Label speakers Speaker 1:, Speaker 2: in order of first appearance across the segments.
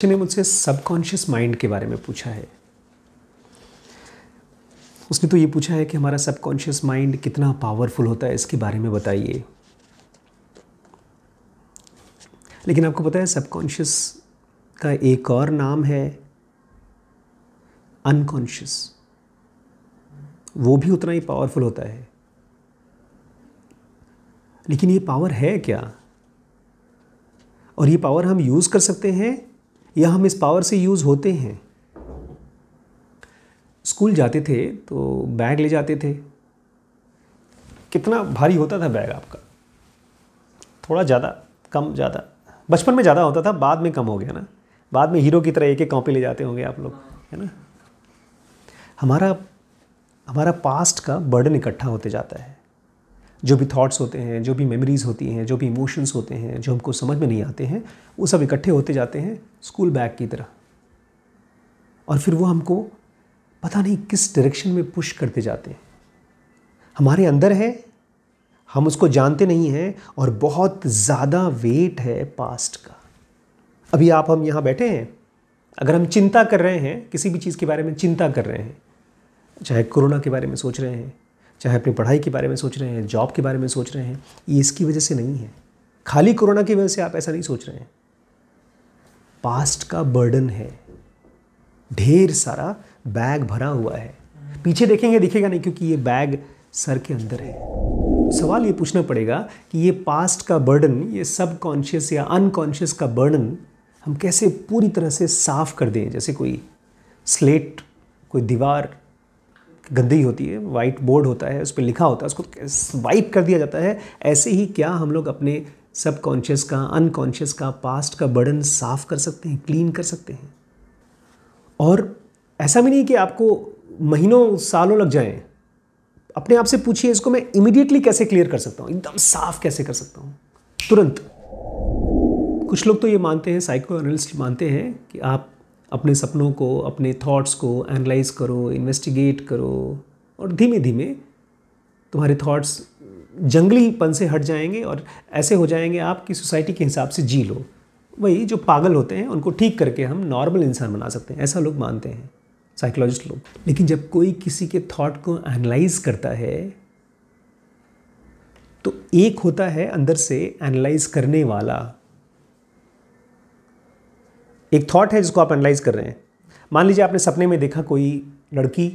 Speaker 1: ने मुझसे subconscious mind के बारे में पूछा है। उसने तो ये पूछा है कि हमारा सबकॉन्शियस माइंड कितना पावरफुल होता है, इसके बारे में बताइए। लेकिन आपको पता है सबकॉन्शियस का एक और नाम है अनकॉन्शियस। वो भी उतना ही पावरफुल होता है। लेकिन ये पावर है क्या, और ये पावर हम यूज़ कर सकते हैं या हम इस पावर से यूज़ होते हैं? स्कूल जाते थे तो बैग ले जाते थे। कितना भारी होता था बैग आपका? थोड़ा ज़्यादा, कम, ज़्यादा? बचपन में ज़्यादा होता था, बाद में कम हो गया ना। बाद में हीरो की तरह एक एक कॉपी ले जाते होंगे आप लोग, है ना। हमारा पास्ट का बर्डन इकट्ठा होते जाता है। जो भी थॉट्स होते हैं, जो भी मेमोरीज़ होती हैं, जो भी इमोशंस होते हैं, जो हमको समझ में नहीं आते हैं, वो सब इकट्ठे होते जाते हैं स्कूल बैग की तरह। और फिर वो हमको पता नहीं किस डायरेक्शन में पुश करते जाते हैं। हमारे अंदर है, हम उसको जानते नहीं हैं, और बहुत ज़्यादा वेट है पास्ट का। अभी हम यहाँ बैठे हैं, अगर हम चिंता कर रहे हैं, किसी भी चीज़ के बारे में चिंता कर रहे हैं, चाहे कोरोना के बारे में सोच रहे हैं, चाहे अपनी पढ़ाई के बारे में सोच रहे हैं, जॉब के बारे में सोच रहे हैं, ये इसकी वजह से नहीं है। खाली कोरोना की वजह से आप ऐसा नहीं सोच रहे हैं। पास्ट का बर्डन है, ढेर सारा बैग भरा हुआ है। पीछे देखेंगे दिखेगा नहीं, क्योंकि ये बैग सर के अंदर है। सवाल ये पूछना पड़ेगा कि ये पास्ट का बर्डन, ये सबकॉन्शियस या अनकॉन्शियस का बर्डन हम कैसे पूरी तरह से साफ कर दें। जैसे कोई स्लेट, कोई दीवार गंदी होती है, वाइट बोर्ड होता है, उस पर लिखा होता है, उसको वाइप कर दिया जाता है। ऐसे ही क्या हम लोग अपने सबकॉन्शियस का, अनकॉन्शियस का, पास्ट का बर्डन साफ कर सकते हैं, क्लीन कर सकते हैं? और ऐसा भी नहीं कि आपको महीनों सालों लग जाएं। अपने आप से पूछिए, इसको मैं इमीडिएटली कैसे क्लियर कर सकता हूँ, एकदम साफ कैसे कर सकता हूँ, तुरंत। कुछ लोग तो ये मानते हैं, साइको एनालिस्ट मानते हैं, कि आप अपने सपनों को, अपने थॉट्स को एनालाइज करो, इन्वेस्टिगेट करो, और धीमे धीमे तुम्हारे थॉट्स जंगलीपन से हट जाएंगे और ऐसे हो जाएंगे आप कि सोसाइटी के हिसाब से जी लो। वही जो पागल होते हैं उनको ठीक करके हम नॉर्मल इंसान बना सकते हैं, ऐसा लोग मानते हैं, साइकोलॉजिस्ट लोग। लेकिन जब कोई किसी के थॉट को एनालाइज करता है, तो एक होता है अंदर से एनालाइज करने वाला, एक थॉट है जिसको आप एनालाइज कर रहे हैं। मान लीजिए आपने सपने में देखा कोई लड़की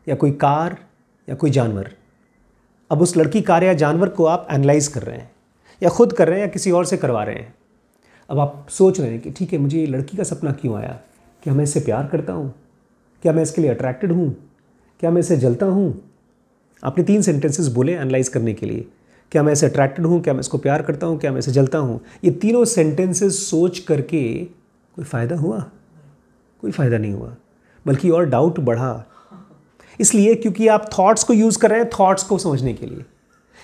Speaker 1: या कोई कार या कोई जानवर। अब उस लड़की, कार या जानवर को आप एनालाइज कर रहे हैं, या खुद कर रहे हैं, या किसी और से करवा रहे हैं। अब आप सोच रहे हैं कि ठीक है, मुझे ये लड़की का सपना क्यों आया? क्या मैं इससे प्यार करता हूँ? क्या मैं इसके लिए अट्रैक्टेड हूँ? क्या मैं इससे जलता हूँ? आपने 3 सेंटेंसेस बोले एनालाइज करने के लिए। क्या मैं इससे अट्रैक्टेड हूँ? क्या मैं इसको प्यार करता हूँ? क्या मैं इससे जलता हूँ? ये तीनों सेंटेंसेस सोच करके कोई फ़ायदा हुआ? कोई फ़ायदा नहीं हुआ, बल्कि और डाउट बढ़ा। इसलिए क्योंकि आप थॉट्स को यूज़ कर रहे हैं थॉट्स को समझने के लिए,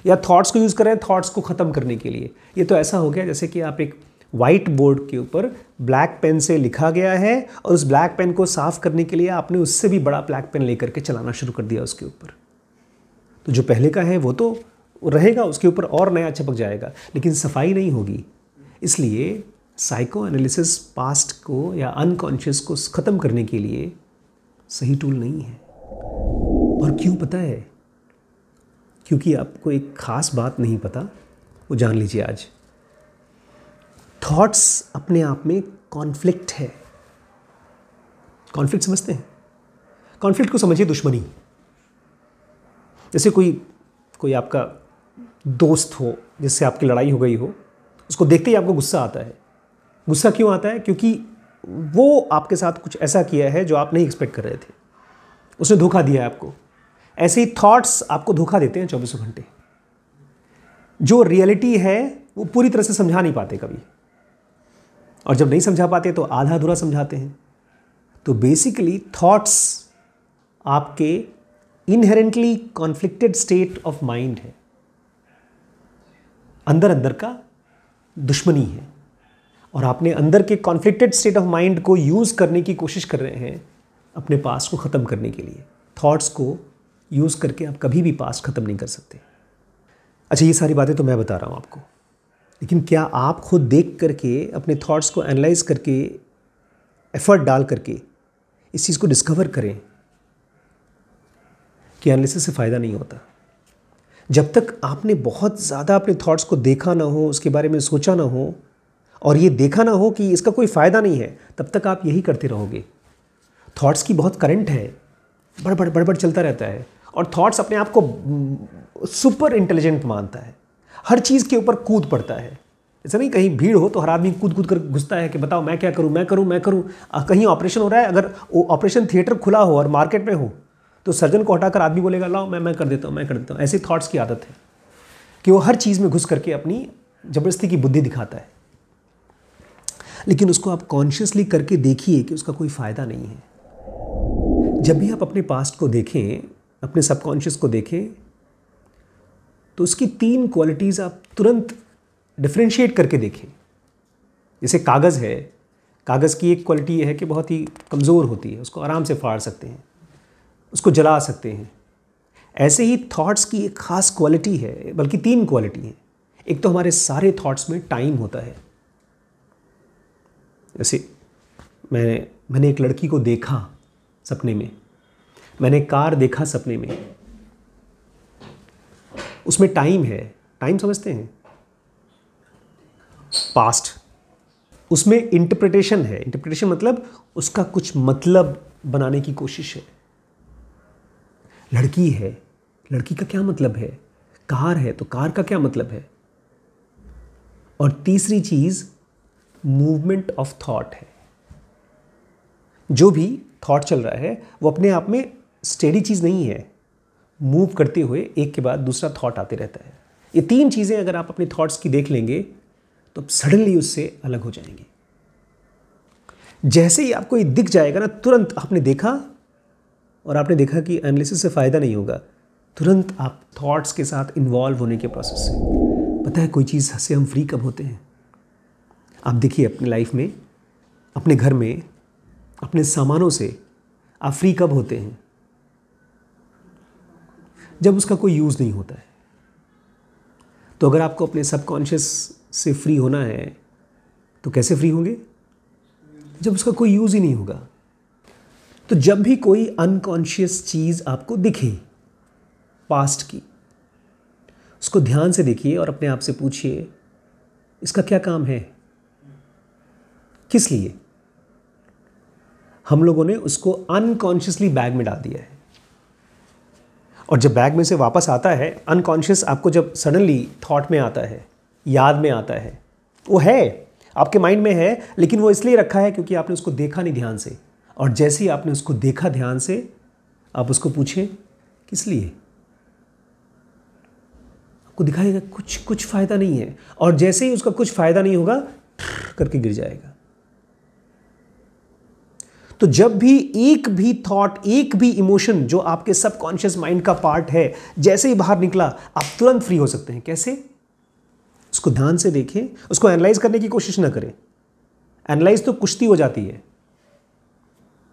Speaker 1: या थॉट्स को यूज़ कर रहे हैं थॉट्स को ख़त्म करने के लिए। ये तो ऐसा हो गया जैसे कि आप एक वाइट बोर्ड के ऊपर ब्लैक पेन से लिखा गया है, और उस ब्लैक पेन को साफ करने के लिए आपने उससे भी बड़ा ब्लैक पेन लेकर के चलाना शुरू कर दिया उसके ऊपर। तो जो पहले का है वो तो रहेगा, उसके ऊपर और नया चिपक जाएगा, लेकिन सफाई नहीं होगी। इसलिए साइको एनालिसिस पास्ट को या अनकॉन्शियस को ख़त्म करने के लिए सही टूल नहीं है। और क्यों पता है? क्योंकि आपको एक ख़ास बात नहीं पता, वो जान लीजिए आज। थॉट्स अपने आप में कॉन्फ्लिक्ट है। कॉन्फ्लिक्ट समझते हैं? कॉन्फ्लिक्ट को समझिए दुश्मनी। जैसे कोई आपका दोस्त हो जिससे आपकी लड़ाई हो गई हो, उसको देखते ही आपको गुस्सा आता है। गुस्सा क्यों आता है? क्योंकि वो आपके साथ कुछ ऐसा किया है जो आप नहीं एक्सपेक्ट कर रहे थे, उसने धोखा दिया है आपको। ऐसे ही थॉट्स आपको धोखा देते हैं 24 घंटे। जो रियलिटी है वो पूरी तरह से समझा नहीं पाते कभी, और जब नहीं समझा पाते तो आधा अधूरा समझाते हैं। तो बेसिकली थॉट्स आपके inherently conflicted state of mind है, अंदर अंदर का दुश्मनी है, और आपने अंदर के कॉन्फ्लिक्टेड स्टेट ऑफ माइंड को यूज़ करने की कोशिश कर रहे हैं अपने पास्ट को ख़त्म करने के लिए। थॉट्स को यूज़ करके आप कभी भी पास्ट ख़त्म नहीं कर सकते। अच्छा, ये सारी बातें तो मैं बता रहा हूँ आपको, लेकिन क्या आप खुद देख करके, अपने थॉट्स को एनालाइज करके एफर्ट डाल करके इस चीज़ को डिस्कवर करें कि एनालिसिस से फ़ायदा नहीं होता। जब तक आपने बहुत ज़्यादा अपने थॉट्स को देखा ना हो, उसके बारे में सोचा ना हो और ये देखा ना हो कि इसका कोई फ़ायदा नहीं है, तब तक आप यही करते रहोगे। थॉट्स की बहुत करंट है, बड़बड़ बड़बड़ चलता रहता है और थॉट्स अपने आप को सुपर इंटेलिजेंट मानता है, हर चीज़ के ऊपर कूद पड़ता है। ऐसा नहीं कहीं भीड़ हो तो हर आदमी कूद कूद कर घुसता है कि बताओ मैं क्या करूं, मैं करूं, मैं करूं। कहीं ऑपरेशन हो रहा है, अगर वो ऑपरेशन थिएटर खुला हो और मार्केट में हो तो सर्जन को हटाकर आदमी बोलेगा लाओ मैं कर देता हूं, मैं कर देता हूं। ऐसी थॉट्स की आदत है कि वो हर चीज़ में घुस करके अपनी ज़बरदस्ती की बुद्धि दिखाता है। लेकिन उसको आप कॉन्शियसली करके देखिए कि उसका कोई फ़ायदा नहीं है। जब भी आप अपने पास्ट को देखें, अपने सबकॉन्शियस को देखें, तो उसकी 3 क्वालिटीज़ आप तुरंत डिफ्रेंशिएट करके देखें। जैसे कागज़ है, कागज़ की एक क्वालिटी है कि बहुत ही कमज़ोर होती है, उसको आराम से फाड़ सकते हैं, उसको जला सकते हैं। ऐसे ही थॉट्स की एक ख़ास क्वालिटी है, बल्कि 3 क्वालिटी हैं। एक तो हमारे सारे थॉट्स में टाइम होता है। जैसे मैंने एक लड़की को देखा सपने में, मैंने कार देखा सपने में, उसमें टाइम है। टाइम समझते हैं? पास्ट। उसमें इंटरप्रिटेशन है। इंटरप्रिटेशन मतलब उसका कुछ मतलब बनाने की कोशिश है। लड़की है, लड़की का क्या मतलब है? कार है तो कार का क्या मतलब है? और तीसरी चीज़ मूवमेंट ऑफ थॉट है। जो भी थॉट चल रहा है वो अपने आप में स्टेडी चीज़ नहीं है, मूव करते हुए एक के बाद दूसरा थॉट आते रहता है। ये 3 चीज़ें अगर आप अपने थॉट्स की देख लेंगे तो आप सडनली उससे अलग हो जाएंगे। जैसे ही आपको ये दिख जाएगा ना, तुरंत आपने देखा और आपने देखा कि एनालिसिस से फ़ायदा नहीं होगा, तुरंत आप थॉट्स के साथ इन्वॉल्व होने के प्रोसेस से। पता है कोई चीज़ से हम फ्री कब होते हैं? आप देखिए अपनी लाइफ में, अपने घर में, अपने सामानों से आप फ्री कब होते हैं? जब उसका कोई यूज़ नहीं होता है। तो अगर आपको अपने सबकॉन्शियस से फ्री होना है तो कैसे फ्री होंगे? जब उसका कोई यूज़ ही नहीं होगा। तो जब भी कोई अनकॉन्शियस चीज़ आपको दिखे पास्ट की, उसको ध्यान से देखिए और अपने आप से पूछिए इसका क्या काम है, किस लिए? हम लोगों ने उसको अनकॉन्शियसली बैग में डाल दिया है और जब बैग में से वापस आता है, अनकॉन्शियस आपको जब सडनली थॉट में आता है, याद में आता है, वो है आपके माइंड में है, लेकिन वो इसलिए रखा है क्योंकि आपने उसको देखा नहीं ध्यान से। और जैसे ही आपने उसको देखा ध्यान से, आप उसको पूछें किस लिए, आपको दिखाएगा कुछ फ़ायदा नहीं है। और जैसे ही उसका कुछ फ़ायदा नहीं होगा, करके गिर जाएगा। तो जब भी एक भी थॉट, एक भी इमोशन जो आपके सबकॉन्शियस माइंड का पार्ट है, जैसे ही बाहर निकला, आप तुरंत फ्री हो सकते हैं। कैसे? उसको ध्यान से देखें, उसको एनालाइज करने की कोशिश ना करें। एनालाइज तो कुश्ती हो जाती है।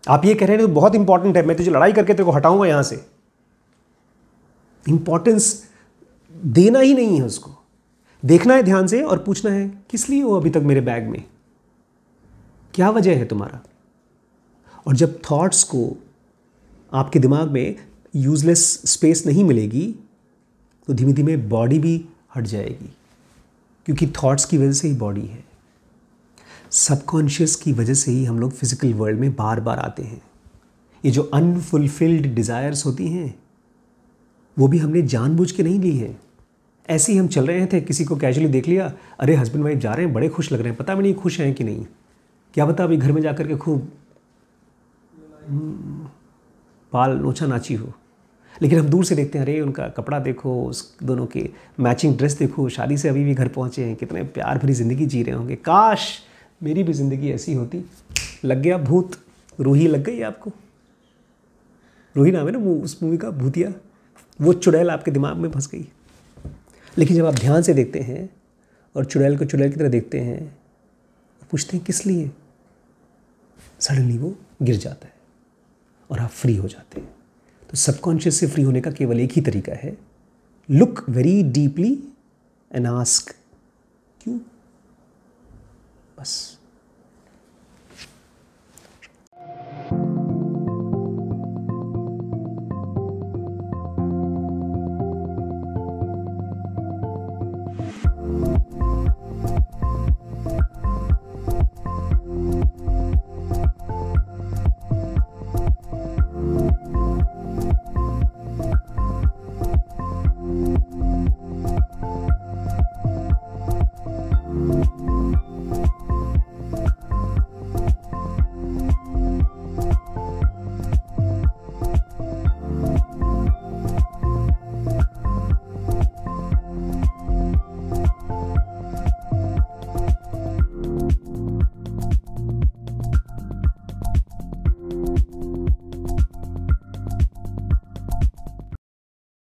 Speaker 1: आप ये कह रहे हैं तो बहुत इंपॉर्टेंट है, मैं तुझे लड़ाई करके तेरे को हटाऊंगा यहां से। इंपॉर्टेंस देना ही नहीं है, उसको देखना है ध्यान से और पूछना है किस लिए हो अभी तक मेरे बैग में, क्या वजह है तुम्हारा। और जब थॉट्स को आपके दिमाग में यूजलेस स्पेस नहीं मिलेगी तो धीमे धीमे बॉडी भी हट जाएगी, क्योंकि थॉट्स की वजह से ही बॉडी है। सबकॉन्शियस की वजह से ही हम लोग फिजिकल वर्ल्ड में बार बार आते हैं। ये जो अनफुलफिल्ड डिज़ायर्स होती हैं वो भी हमने जानबूझ के नहीं ली है। ऐसे ही हम चल रहे थे, किसी को कैजुअली देख लिया, अरे हस्बैंड वाइफ जा रहे हैं, बड़े खुश लग रहे हैं, पता भी नहीं खुश हैं कि नहीं, क्या पता अभी घर में जाकर के खूब पाल नोचा नाची हो। लेकिन हम दूर से देखते हैं, अरे उनका कपड़ा देखो, उस दोनों के मैचिंग ड्रेस देखो, शादी से अभी भी घर पहुंचे हैं, कितने प्यार भरी ज़िंदगी जी रहे होंगे, काश मेरी भी ज़िंदगी ऐसी होती। लग गया भूत, रूही लग गई आपको। रूही नाम है ना उस मूवी का, भूतिया। वो चुड़ैल आपके दिमाग में फंस गई। लेकिन जब आप ध्यान से देखते हैं और चुड़ैल को चुड़ैल की तरह देखते हैं, पूछते हैं किस लिए, सडनली वो गिर जाता है और आप फ्री हो जाते हैं। तो सबकॉन्शियस से फ्री होने का केवल एक ही तरीका है, look very deeply and ask क्यों, बस।